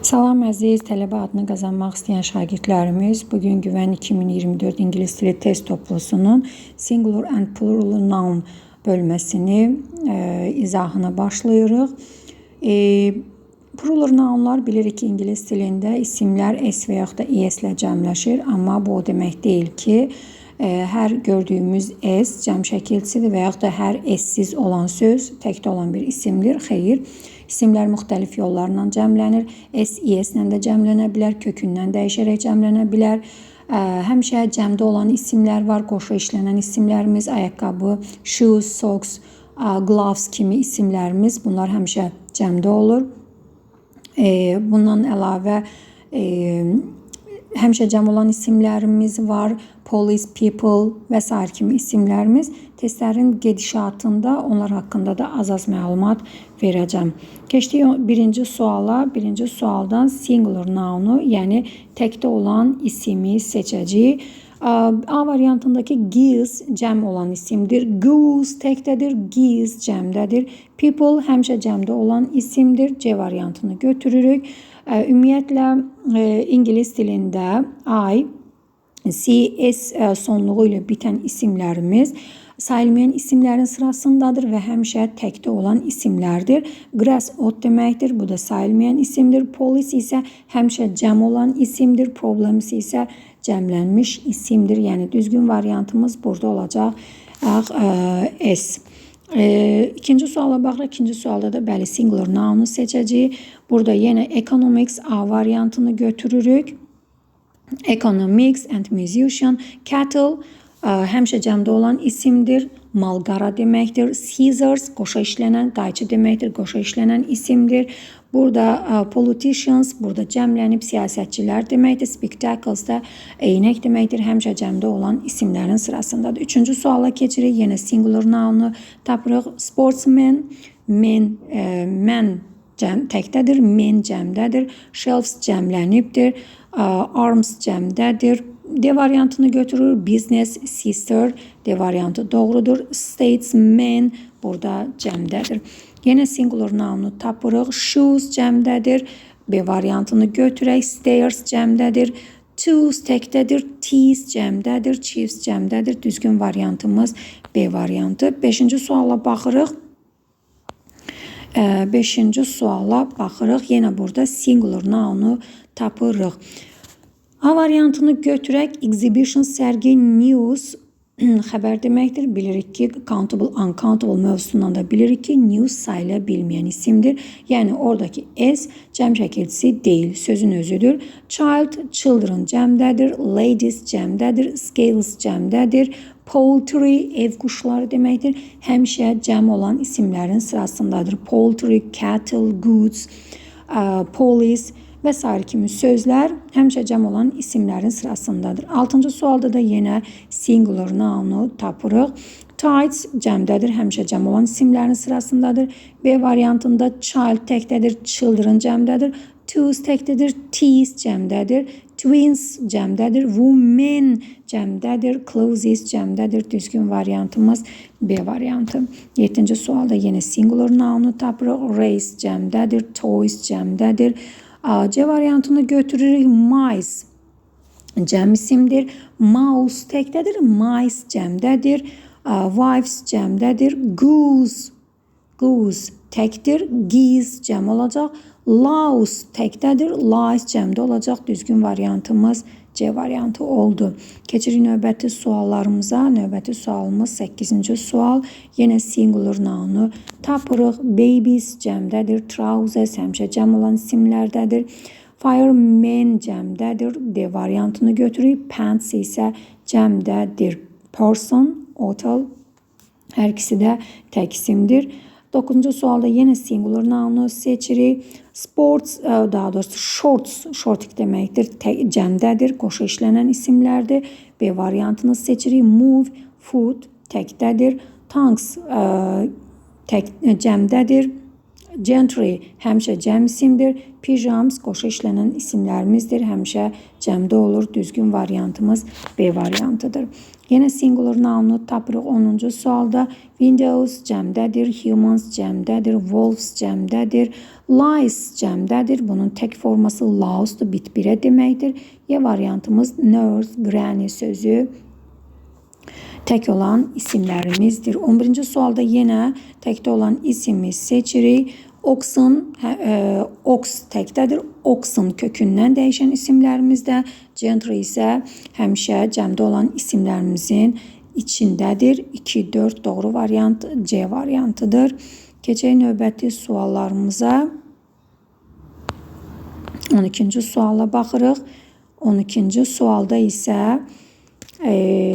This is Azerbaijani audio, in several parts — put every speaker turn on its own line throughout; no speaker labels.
Salam əziz tələbə adını qazanmaq istəyən şagirdlərimiz. Bugün Güvən 2024 İngilis dili test toplusunun singular and plural noun bölməsini izahına başlayırıq. Plural nounlar bilirik ki, İngilis dilində isimlər s və yaxud da es ilə cəmləşir. Amma bu o demək deyil ki, hər gördüyümüz s cəm şəkilçisidir və yaxud da hər essiz olan söz təkdə olan bir isimdir. Xeyr. İsimlər müxtəlif yollarla cəmlənir. S, es ilə də cəmlənə bilər, kökündən dəyişərək cəmlənə bilər. Həmişə cəmdə olan isimlər var, qoşu işlənən isimlərimiz, ayaqqabı, shoes, socks, gloves kimi isimlərimiz, bunlar həmişə cəmdə olur. Bundan əlavə həmişə cəm olan isimlərimiz var, police, people və s. kimi isimlərimiz. Testlərin gedişatında onlar haqqında da az məlumat verəcəm. Keçdik birinci suala. Birinci sualdan singular nounu, yəni təkdə olan isimi seçəcəyik. A variantındakı giz cəm olan isimdir. Goose təkdədir, giz cəmdədir. People həmişə cəmdə olan isimdir. C variantını götürürük. Ümumiyyətlə İngilis dilində I, C, S sonluğu ilə bitən isimlərimiz sayılmayan isimlərin sırasındadır və həmişə təkdə olan isimlərdir. Grass ot deməkdir, bu da sayılmayan isimdir. Police isə həmişə cəm olan isimdir. Problems isə cəmlənmiş isimdir. Yəni düzgün variantımız burada olacaq S. İkinci suala baxırıq. İkinci sualda da bəli singular nounu seçəcəyik. Burada yenə economics A variantını götürürük. Economics and musician, cattle həmişə cəmdə olan isimdir. Malqara deməkdir. Scissors qoşa işlənən, qayçı deməkdir. Qoşa işlənən isimdir. Burada politicians, burada cəmlənib siyasətçilər deməkdir. Spectacles da eynək deməkdir. Həmişə cəmdə olan isimlərin sırasındadır. Üçüncü suala keçirik. Yenə singular nounu tapırıq. Sportsman, mən təkdədir, men cəmdədir. Shelves cəmlənibdir. Arms cəmdədir. D variantını götürür. Business, sister. D variantı doğrudur. Statesman burada cəmdədir. Yenə singular nounu tapırıq. Shoes cəmdədir. B variantını götürək. Stairs cəmdədir. Tools təkdədir. Teas cəmdədir. Chiefs cəmdədir. Düzgün variantımız B variantı. Beşinci suala baxırıq. Yenə burada singular nounu tapırıq. A variantını götürək. Exhibition, sərgi, news xəbər deməkdir. Bilirik ki, countable, uncountable mövzusundan da bilirik ki, news sayıla bilməyən isimdir. Yəni oradakı S cəm şəkilçisi deyil, sözün özüdür. Child, children cəmdədir. Ladies cəmdədir. Scales cəmdədir. Poultry, ev quşları deməkdir. Həmişə cəm olan isimlərin sırasındadır. Poultry, cattle, goods, police və s. kimi sözlər həmişə cəm olan isimlərin sırasındadır. Altıncı sualda da yenə singular nounu tapırıq. Tides cəmdədir, həmişə cəm olan isimlərin sırasındadır. B variantında child təkdədir, children cəmdədir. Twos təkdədir, teas cəmdədir. Twins cəmdədir. Women cəmdədir. Clothes cəmdədir. Düzgün variantımız B variantı. 7-ci sualda yenə singular nounu tapırıq. Race cəmdədir. Toys cəmdədir. C variantını götürürük. Mice cəm isimdir. Mouse təkdədir. Mice cəmdədir. Wives cəmdədir. Goose təkdir. Geese cəm olacaq. Louse təkdədir. Lies cəmdə olacaq. Düzgün variantımız C variantı oldu. Keçirik növbəti suallarımıza. Növbəti sualımız 8-ci sual. Yenə singular nounu tapırıq. Babies cəmdədir. Trousers həmişə cəm olan isimlərdədir. Fireman cəmdədir. D variantını götürürük. Pants isə cəmdədir. Person, hotel hər ikisi də tək isimdir. 9-cu sualda yenə singular nounu seçirik. Sports, daha doğrusu shorts deməkdir. Cəmdədir, qoşu işlənən isimlərdir. B variantını seçirik. Move, food təkdədir. Tanks cəmdədir. Gentry həmişə cəm isimdir. Pijams qoşu işlənən isimlərimizdir. Həmişə cəmdə olur. Düzgün variantımız B variantıdır. Yenə singular nounu tapırıq 10-cu sualda. Windows cəmdədir, humans cəmdədir, wolves cəmdədir, lies cəmdədir. Bunun tək forması lausdur, bit-birə deməkdir. Y variantımız nurse, granny sözü tək olan isimlərimizdir. 11-ci sualda yenə təkdə olan isimi seçirik. Oxen, ox təkdədir. Oxen kökündən dəyişən isimlərimizdə. Gentry isə həmişə cəmdə olan isimlərimizin içindədir. 2-4 doğru variant C variantıdır. Keçək növbəti suallarımıza. 12-ci suala baxırıq. 12-ci sualda isə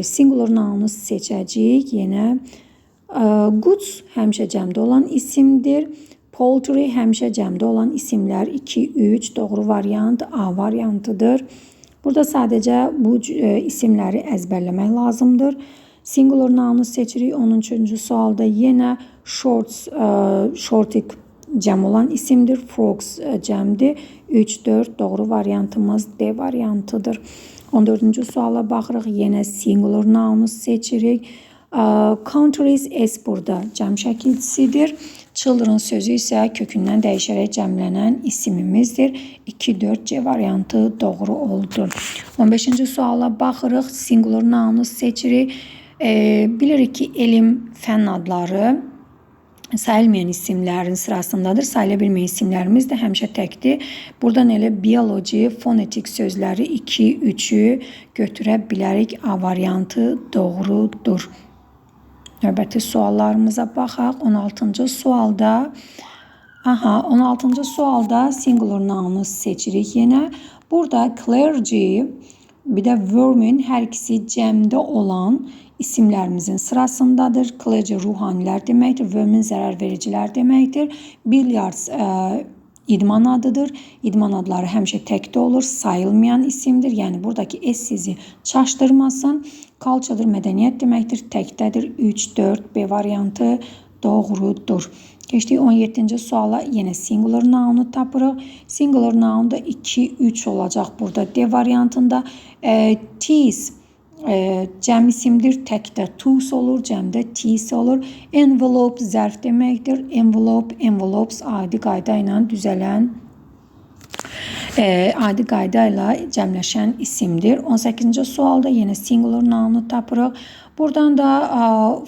singular nounu seçəcəyik. Yenə goods həmişə cəmdə olan isimdir. Poultry həmişə cəmdə olan isimlər 2-3 doğru variant A variantıdır. Burada sadəcə bu isimləri əzbərləmək lazımdır. Singular nounu seçirik. 13-cü sualda yenə shorty cəm olan isimdir. Frogs cəmdir. 3-4 doğru variantımız D variantıdır. 14-cü suala baxırıq. Yenə singular nounu seçirik. Countries S burada cəm şəkilçisidir. Children sözü isə kökündən dəyişərək cəmlənən isimimizdir. 2-4 C variantı doğru oldu. 15-ci suala baxırıq. Singular nounu seçirik. Bilirik ki, elm, fənn adları sayılmayan isimlərin sırasındadır. Sayıla bilməyən isimlərimiz də həmişə təkdir. Buradan elə bioloji, fonetik sözləri 2-3'ü götürə bilərik. A variantı doğrudur. Növbəti suallarımıza baxaq. 16-cı sualda 16-cı sualda singular nounu seçirik yenə. Burada clergy, bir də vermin hər ikisi cəmdə olan isimlərimizin sırasındadır. Clergy ruhanilər deməkdir. Vermin zərər vericilər deməkdir. Billiards idman adıdır. İdman adları həmişə təkdə olur. Sayılmayan isimdir. Yəni buradakı S sizi çaşdırmasın. Culture mədəniyyət deməkdir. Təkdədir. 3-4 B variantı doğrudur. Keçdik 17-ci suala. Yenə singular nounu tapırıq. Singular noun da 2-3 olacaq burada D variantında. Teas cəm isimdir. Təkdə tools olur. Cəmdə teas olur. Envelope zərf deməkdir. Envelope, envelopes adi qayda ilə düzələn adi qayda ilə cəmləşən isimdir. 18-ci sualda yenə singular nounu tapırıq. Buradan da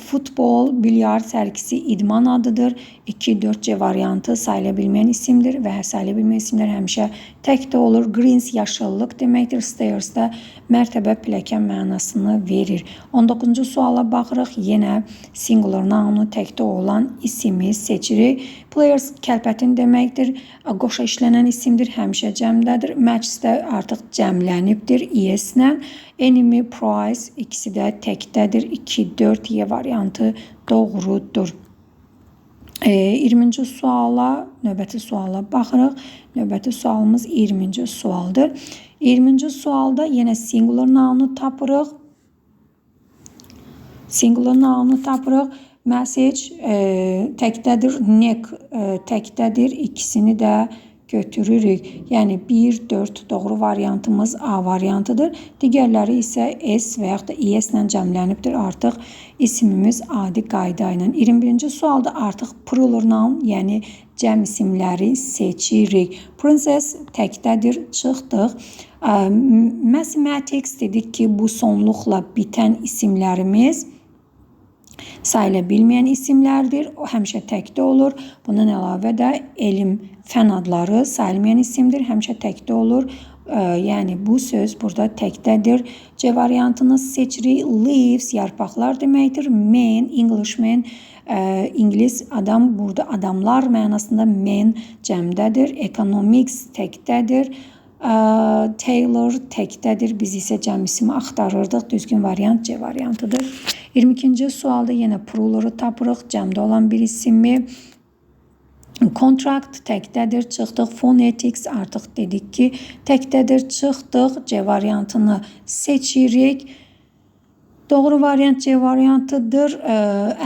futbol, bilyard hər ikisi idman adıdır. 2-4 C variantı sayıla bilməyən isimdir və sayıla bilməyən isimlər həmişə təkdə olur. Greens yaşıllıq deməkdir. Stairs də mərtəbə, pilləkən mənasını verir. 19-cu suala baxırıq. Yenə singular nounu təkdə olan isimi seçirik. Players kəlbətin deməkdir. Qoşa işlənən isimdir. Həmişə cəmdədir. Match də artıq cəmlənibdir. ES-lə. Enemy, prize ikisi də təkdədir. 2-4 Y variantı doğrudur. 20-ci suala, növbəti suala baxırıq. Növbəti sualımız 20-ci sualdır. 20-ci sualda yenə singular nounu tapırıq. Singular nounu tapırıq. Message təkdədir. Neck təkdədir. İkisini də götürürük. Yəni 1-4 doğru variantımız A variantıdır. Digərləri isə S və yaxud da ES ilə cəmlənibdir. Artıq isimimiz adi qayda ilə. 21-ci sualda artıq plural noun, yəni cəm isimləri seçirik. Princess təkdədir. Çıxdıq. Mathematics dedik ki, bu sonluqla bitən isimlərimiz sayıla bilməyən isimlərdir. O həmişə təkdə olur. Bundan əlavə də elm, fən adları sayılmayan isimdir. Həmişə təkdə olur. Yəni bu söz burada təkdədir. C variantını seçirik. Leaves yarpaqlar deməkdir. Man, Englishman, İngilis adam, burada adamlar mənasında man cəmdədir. Economics təkdədir. Taylor təkdədir. Biz isə cəm ismi axtarırdıq. Düzgün variant C variantıdır. 22-ci sualda yenə plural'ı tapırıq. Cəmdə olan bir ismi. Contract təkdədir. Çıxdıq. Phonetics artıq dedik ki, təkdədir. Çıxdıq. C variantını seçirik. Doğru variant C variantıdır.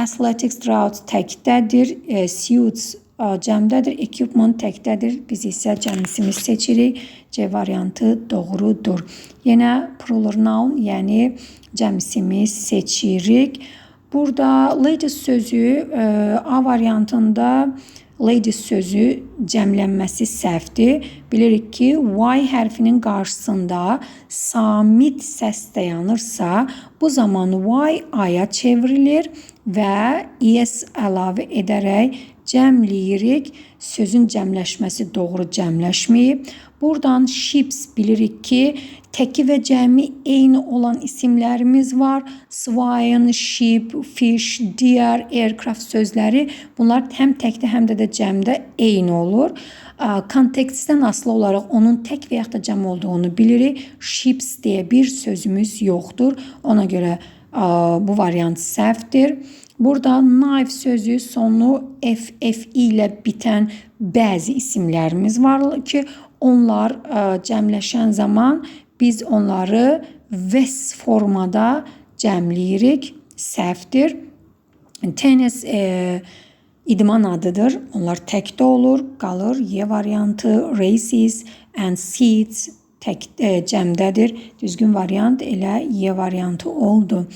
Athletics drought təkdədir. Suits cəmdədir, equipment təkdədir. Biz isə cəmisimiz seçirik. C variantı doğrudur. Yenə plural noun, yəni cəmisimiz seçirik. Burada ladies sözü A variantında ladies sözü cəmlənməsi səhvdir. Bilirik ki, Y hərfinin qarşısında samit səs dayanırsa, bu zaman Y aya çevrilir və es əlavə edərək cəmləyirik. Sözün cəmləşməsi doğru cəmləşməyib. Buradan ships bilirik ki, təki və cəmi eyni olan isimlərimiz var. Swine, ship, fish, deer, aircraft sözləri bunlar həm təkdə, həm də cəmdə eyni olur. Kontekstdən asılı olaraq onun tək və yaxud da cəm olduğunu bilirik. Ships deyə bir sözümüz yoxdur. Ona görə bu variant səhvdir. Burada knife sözü sonu FF ilə bitən bəzi isimlərimiz var ki, onlar cəmləşən zaman biz onları ves formada cəmləyirik. Səhvdir. Tennis idman adıdır. Onlar təkdə olur, qalır. Y variantı, races and seats cəmdədir. Düzgün variant elə Y variantı oldu.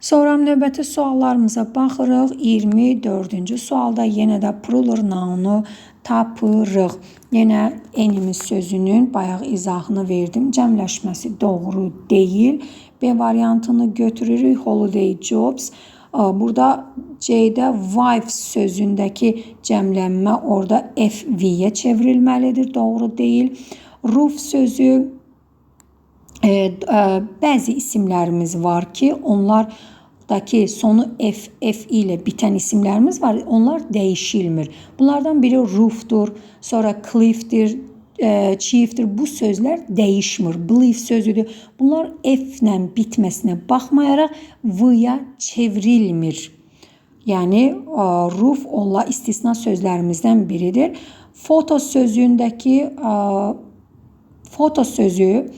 Sonra növbəti suallarımıza baxırıq. 24-cü sualda yenə də plural nounu tapırıq. Yenə enimiz sözünün bayaq izahını verdim. Cəmləşməsi doğru deyil. B variantını götürürük. Holiday jobs. Burada C'də wife sözündəki cəmlənmə orada FV-yə çevrilməlidir. Doğru deyil. Roof sözü bəzi isimlərimiz var ki, onlardakı sonu FF ilə bitən isimlərimiz var. Onlar dəyişilmir. Bunlardan biri roofdur, sonra cliffdir, chiefdir. Bu sözlər dəyişmir. Belief sözüdür. Bunlar F ilə bitməsinə baxmayaraq V-ya çevrilmir. Yəni roof onunla istisna sözlərimizdən biridir. Foto sözündəki foto sözü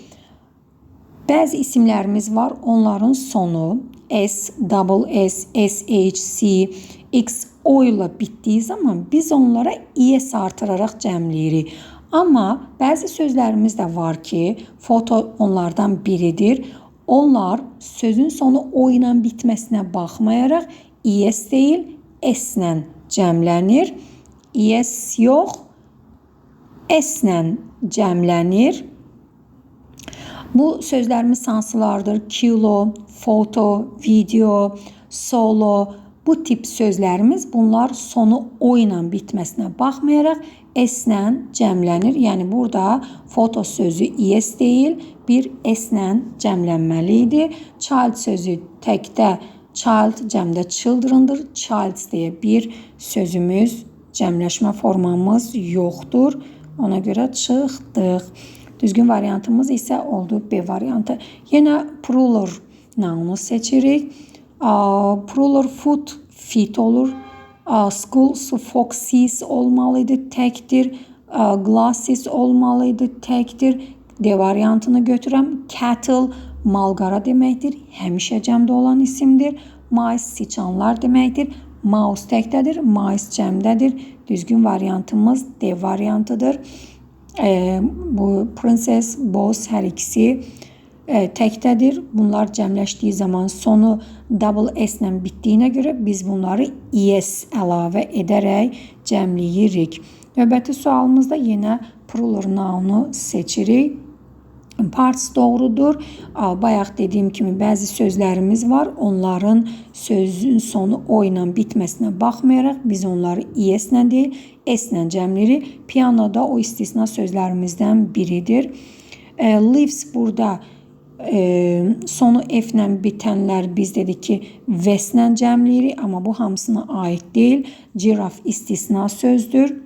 bəzi isimlərimiz var. Onların sonu S, double S, SH, C, X, O ilə bitdiyi zaman biz onlara ES artıraraq cəmləyirik. Amma bəzi sözlərimiz də var ki, foto onlardan biridir. Onlar sözün sonu O ilə bitməsinə baxmayaraq ES deyil, S ilə cəmlənir. ES yox, S ilə cəmlənir. Bu sözlərimiz hansılardır? Kilo, foto, video, solo, bu tip sözlərimiz bunlar sonu O ilə bitməsinə baxmayaraq S ilə cəmlənir. Yəni burada foto sözü ES deyil, bir S ilə cəmlənməli idi. Child sözü təkdə child, cəmdə children'dır. Childs deyə bir sözümüz, cəmləşmə formamız yoxdur. Ona görə çıxdıq. Düzgün variantımız isə oldu B variantı. Yenə plural nounu seçirik. Plural food, feet olur. Schools, foxes olmalıydı, təkdir. Glasses olmalıydı, təkdir. D variantını götürəm. Cattle, malqara deməkdir. Həmişə cəmdə olan isimdir. Mice, siçanlar deməkdir. Mouse təkdədir, mice cəmdədir. Düzgün variantımız D variantıdır. Bu princess, boss hər ikisi təkdədir. Bunlar cəmləşdiyi zaman sonu double S ilə bitdiyinə görə biz bunları ES əlavə edərək cəmləyirik. Növbəti sualımızda yenə plural nounu seçirik. Parts doğrudur. Bayaq dediyim kimi bəzi sözlərimiz var. Onların sözün sonu O ilə bitməsinə baxmayaraq biz onları ES ilə deyil, S ilə cəmləyirik. Pianoda o istisna sözlərimizdən biridir. Leaves burada sonu F ilə bitənlər biz dedik ki, VS ilə cəmləyirik, amma bu hamısına aid deyil. Giraffe istisna sözdür.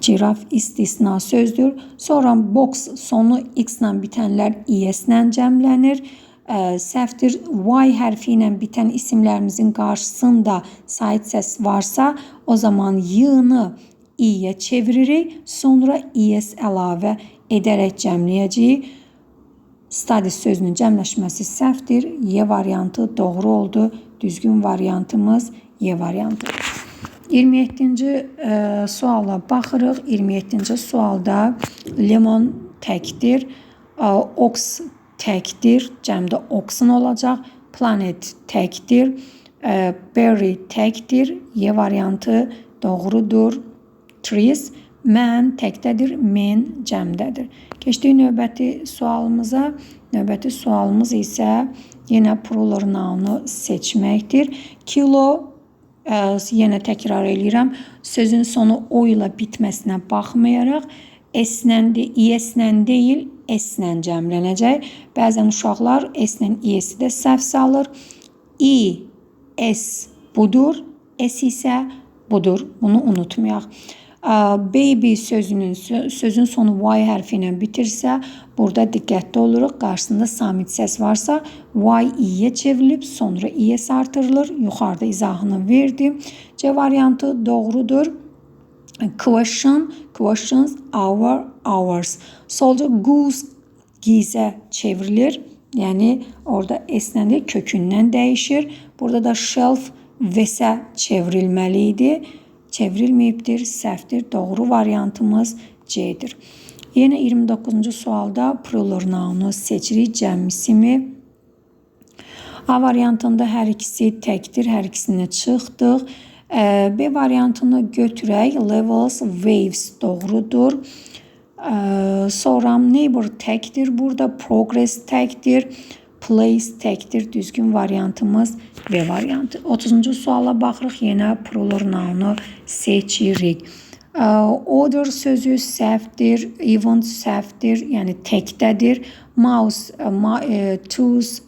Giraffe istisna sözdür. Sonra box sonu X ilə bitənlər ES ilə cəmlənir. Səhvdir. Y hərfi ilə bitən isimlərimizin qarşısında sait səs varsa, o zaman Y-nı İ-yə çeviririk. Sonra ES əlavə edərək cəmləyəcəyik. Study sözünün cəmləşməsi səhvdir. Y variantı doğru oldu. Düzgün variantımız Y variantı. 27-ci suala baxırıq. 27-ci sualda lemon təkdir, ox təkdir, cəmdə oxun olacaq, planet təkdir, berry təkdir, Y variantı doğrudur, trees, mən təkdədir, men cəmdədir. Keçdik növbəti sualımıza. Növbəti sualımız isə yenə plural nounu seçməkdir. Kilo, yenə təkrar edirəm, sözün sonu o ilə bitməsinə baxmayaraq İS-lə deyil, S-lə cəmlənəcək. Bəzən uşaqlar S-lə İS-i də səhv salır. İ, S budur, S isə budur. Bunu unutmayaq. Baby sözün sonu Y hərfi ilə bitirsə, burada diqqətli oluruq. Qarşısında samit səs varsa, Y İ-yə çevrilib, sonra İS artırılır. Yuxarıda izahını verdim. C variantı doğrudur. Question, questions, hour, hours. Solca goose, gizə çevrilir. Yəni, orada S-lə də kökündən dəyişir. Burada da shelf, vəsə çevrilməli idi. Çevrilməyibdir, səhvdir. Doğru variantımız C-dir. Yenə 29-cu sualda plural nounu seçirik, cəm ismi. A variantında hər ikisi təkdir, hər ikisini çıxdıq. B variantını götürək, levels, waves doğrudur. Sonra neighbor təkdir, burada progress təkdir, place təkdir, düzgün variantımız B variantı. 30-cu suala baxırıq, yenə plural nounu seçirik. Order sözü səhvdir, event səhvdir, yəni təkdədir. Mouse, tools,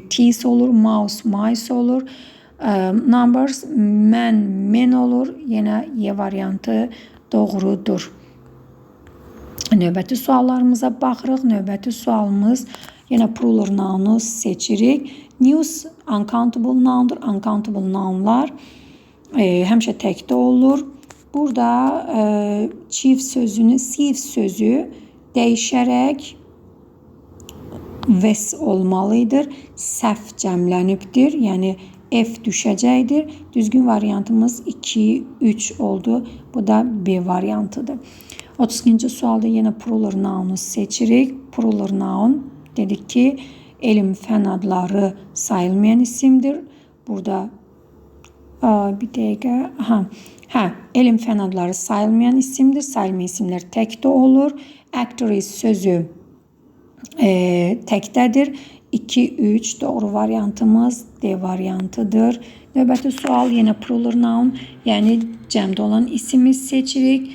teeth olur, mouse, mice olur. Numbers, men olur, yenə Y variantı doğrudur. Növbəti suallarımıza baxırıq. Növbəti sualımız yenə plural nounu seçirik. News uncountable noundur. Uncountable nounlar həmişə təkdə olur. Burada chief sözünü, chief sözü dəyişərək vəs olmalıdır. Səhv cəmlənibdir. Yəni F düşəcəkdir. Düzgün variantımız 2, 3 oldu. Bu da B variantıdır. 32-ci sualda yenə plural nounu seçirik. Plural noun dedik ki, elm fən adları sayılmayan isimdir. Burada bir dəqiqə. Elm fən adları sayılmayan isimdir. Sayılmayan isimlər təkdə olur. Actress sözü təkdədir. 2, 3 doğru variantımız D variantıdır. Növbəti sual yenə plural noun, yəni cəmdə olan ismi seçirik.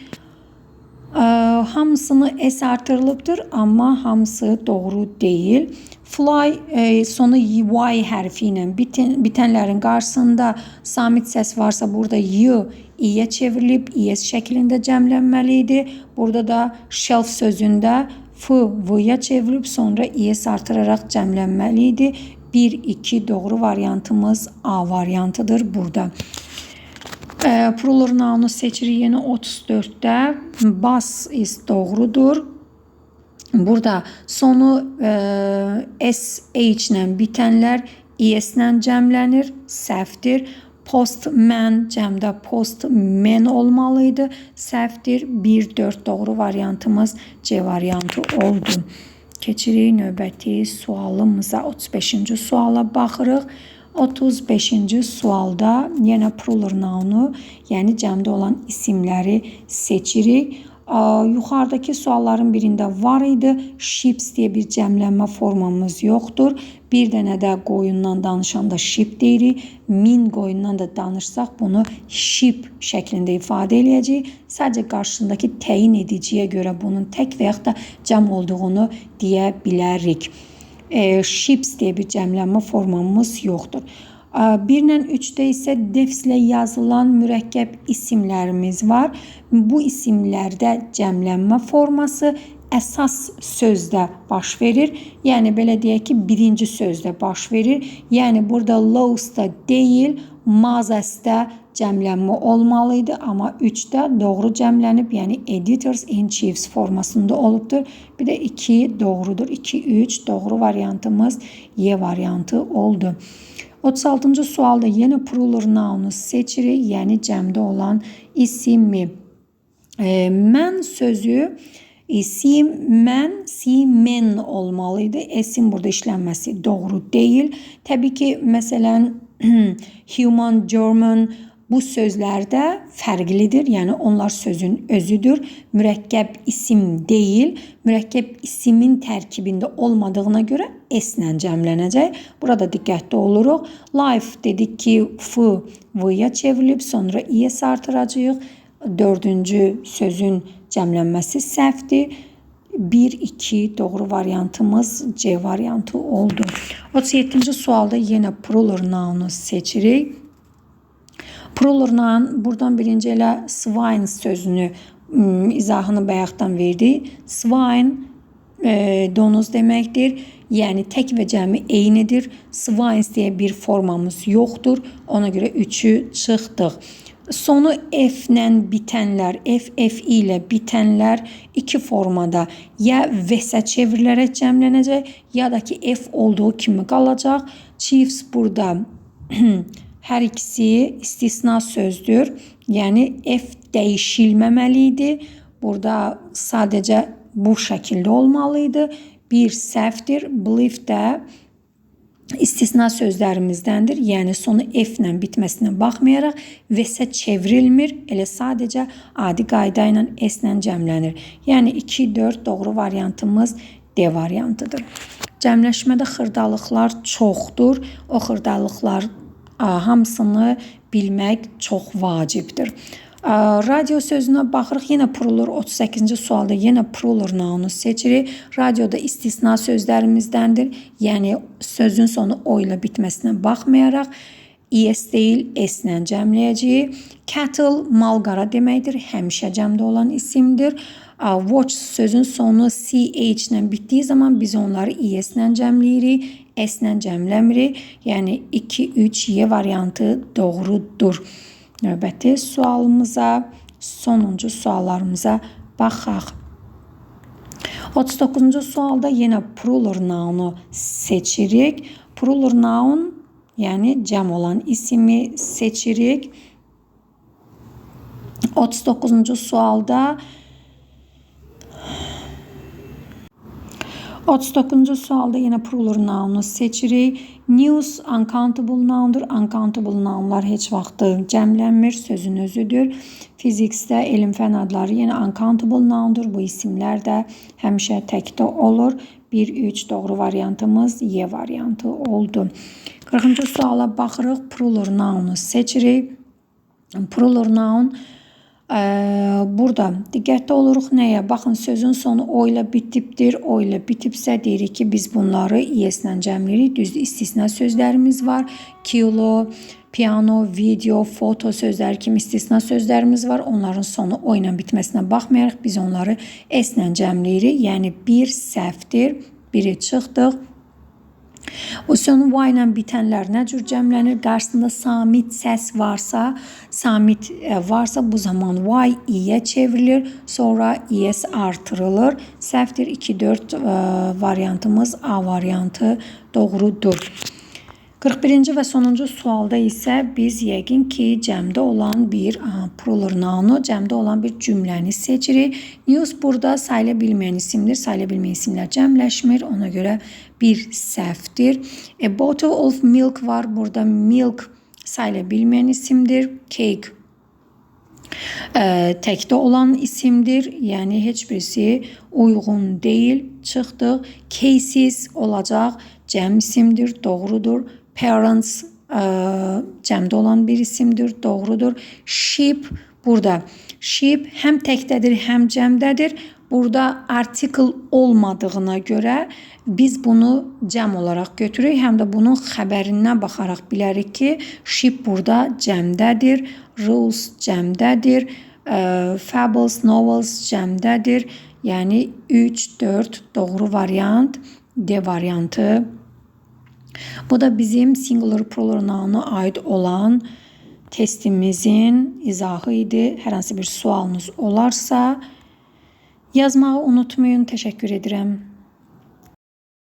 Hamısını S artırılıbdır, amma hamısı doğru deyil. Fly sonu Y hərfi ilə bitənlərin qarşısında samit səs varsa, burada Y İ-yə çevrilib, İS şəklində cəmlənməli idi. Burada da shelf sözündə F, V-yə çevrilib, sonra İS artıraraq cəmlənməli idi. 1, 2 doğru variantımız A variantıdır burada. Plural nounu seçirik yenə 34-də. Bus is doğrudur. Burada sonu SH ilə bitənlər ES-lə cəmlənir, səhvdir. Postman cəmdə postmen olmalıydı, səhvdir. 1, 4 doğru variantımız C variantı oldu. Keçirik növbəti sualımıza. 35-ci suala baxırıq. 35-ci sualda yenə plural nounu, yəni cəmdə olan isimləri seçirik. Yuxarıdakı sualların birində var idi. Sheeps deyə bir cəmlənmə formamız yoxdur. Bir dənə də qoyundan danışanda sheep deyirik. 1000 qoyundan da danışsaq bunu sheep şəklində ifadə eləyəcəyik. Sadəcə qarşısındakı təyin ediciyə görə bunun tək və yaxud da cəm olduğunu deyə bilərik. Sheeps deyə bir cəmlənmə formamız yoxdur. 1 ilə 3-də isə defslə yazılan mürəkkəb isimlərimiz var. Bu isimlərdə cəmlənmə forması əsas sözdə baş verir. Yəni, belə deyək ki, birinci sözdə baş verir. Yəni, burada lows'da deyil, mazəsdə cəmlənmə olmalıydı. Amma 3-də doğru cəmlənib, yəni editors in chiefs formasında olubdur. Bir də 2 doğrudur. 2, 3 doğru variantımız Y variantı oldu. 36-cı sualda yenə plural nounu seçirik, yəni cəmdə olan ismi. Mən sözü isim, mən, men olmalıydı. S'in burada işlənməsi doğru deyil. Təbii ki, məsələn, human, German bu sözlərdə fərqlidir. Yəni onlar sözün özüdür. Mürəkkəb isim deyil. Mürəkkəb isimin tərkibində olmadığına görə S-lə cəmlənəcək. Burada diqqətli oluruq. Life dedik ki, f, v-ya çevrilib, sonra i-yə artıracağıq. 4-cü sözün cəmlənməsi səhvdir. 1-2 doğru variantımız C variantı oldu. 37-ci sualda yenə plural nounu seçirik. Plural noun buradan birinci elə swine sözünü izahını bayaqdan verdi. Swine donuz deməkdir. Yəni tək və cəmi eynidir. Swines deyə bir formamız yoxdur. Ona görə 3'ü çıxdıq. Sonu F-lə bitənlər, F ilə bitənlər iki formada ya və-sə çevrilərək cəmlənəcək, ya da ki F olduğu kimi qalacaq. Chiefs burada hər ikisi istisna sözdür. Yəni F dəyişilməməlidir. Burada sadəcə bu şəkildə olmalıydı. Bir səhvdir. Believe də istisna sözlərimizdəndir. Yəni sonu F-lə bitməsinə baxmayaraq və-sə çevrilmir. Elə sadəcə adi qayda ilə S-lə cəmlənir. Yəni 2-4 doğru variantımız D variantıdır. Cəmləşmədə xırdalıqlar çoxdur. O xırdalıqlar hamısını bilmək çox vacibdir. Radio sözünə baxırıq. Yenə plural 38-ci sualda yenə plural nounu seçirik. Radioda istisna sözlərimizdəndir. Yəni sözün sonu o ilə bitməsinə baxmayaraq es deyil, s-lə cəmləyəcəyik. Cattle mal-qara deməkdir. Həmişə cəmdə olan isimdir. Watch sözün sonu ch ilə bitdiyi zaman biz onları es-lə cəmləyirik, s-lə cəmləmirik. Yəni 2-3 Y variantı doğrudur. Növbəti sualımıza, sonuncu suallarımıza baxaq. 39-cu sualda yenə plural nounu seçirik. Plural noun, yəni cəm olan ismi seçirik. 39-cu sualda 39-cu sualda yenə plural nounu seçirik. News uncountable noundur. Uncountable nounlar heç vaxtı cəmlənmir, sözün özüdür. Fizikdə elm fən adları yenə uncountable noundur. Bu isimlər də həmişə təkdə olur. 1-3 doğru variantımız Y variantı oldu. 40-cı suala baxırıq. Plural nounu seçirik. Plural noun burada diqqətli oluruq nəyə? Baxın, sözün sonu o ilə bitibdir. O ilə bitibsə deyirik ki, biz bunları es-lə cəmləyirik. Düzdür, istisna sözlərimiz var. Kilo, piano, video, foto sözləri kimi istisna sözlərimiz var. Onların sonu o ilə bitməsinə baxmayaraq biz onları s-lə cəmləyirik. Yəni bir səhvdir. Biri çıxdıq. O sonu y ilə bitənlər nə cür cəmlənir? Qarşısında samit səs varsa, bu zaman y i-yə çevrilir, sonra es artırılır. Səhvdir. 2-4 variantımız A variantı doğrudur. 41-ci və sonuncu sualda isə biz yəqin ki, cəmdə olan bir plural nounu, cəmdə olan bir cümləni seçirik. News burada sayıla bilməyən isimdir. Sayıla bilməyən isimlər cəmləşmir. Ona görə bir səhvdir. A bottle of milk var. Burada milk sayıla bilməyən isimdir. Cake təkdə olan isimdir. Yəni heç birisi uyğun deyil. Çıxdıq. Cases olacaq. Cəm isimdir. Doğrudur. Parents cəmdə olan bir isimdir. Doğrudur. Sheep burada. Sheep həm təkdədir, həm cəmdədir. Burada article olmadığına görə biz bunu cəm olaraq götürürük. Həm də bunun xəbərindən baxaraq bilərik ki, sheep burada cəmdədir. Rules cəmdədir. Fables, novels cəmdədir. Yəni 3-4 doğru variant D variantı. Bu da bizim singular plural nouna aid olan testimizin izahı idi. Hər hansı bir sualınız olarsa yazmağı unutmayın. Təşəkkür edirəm.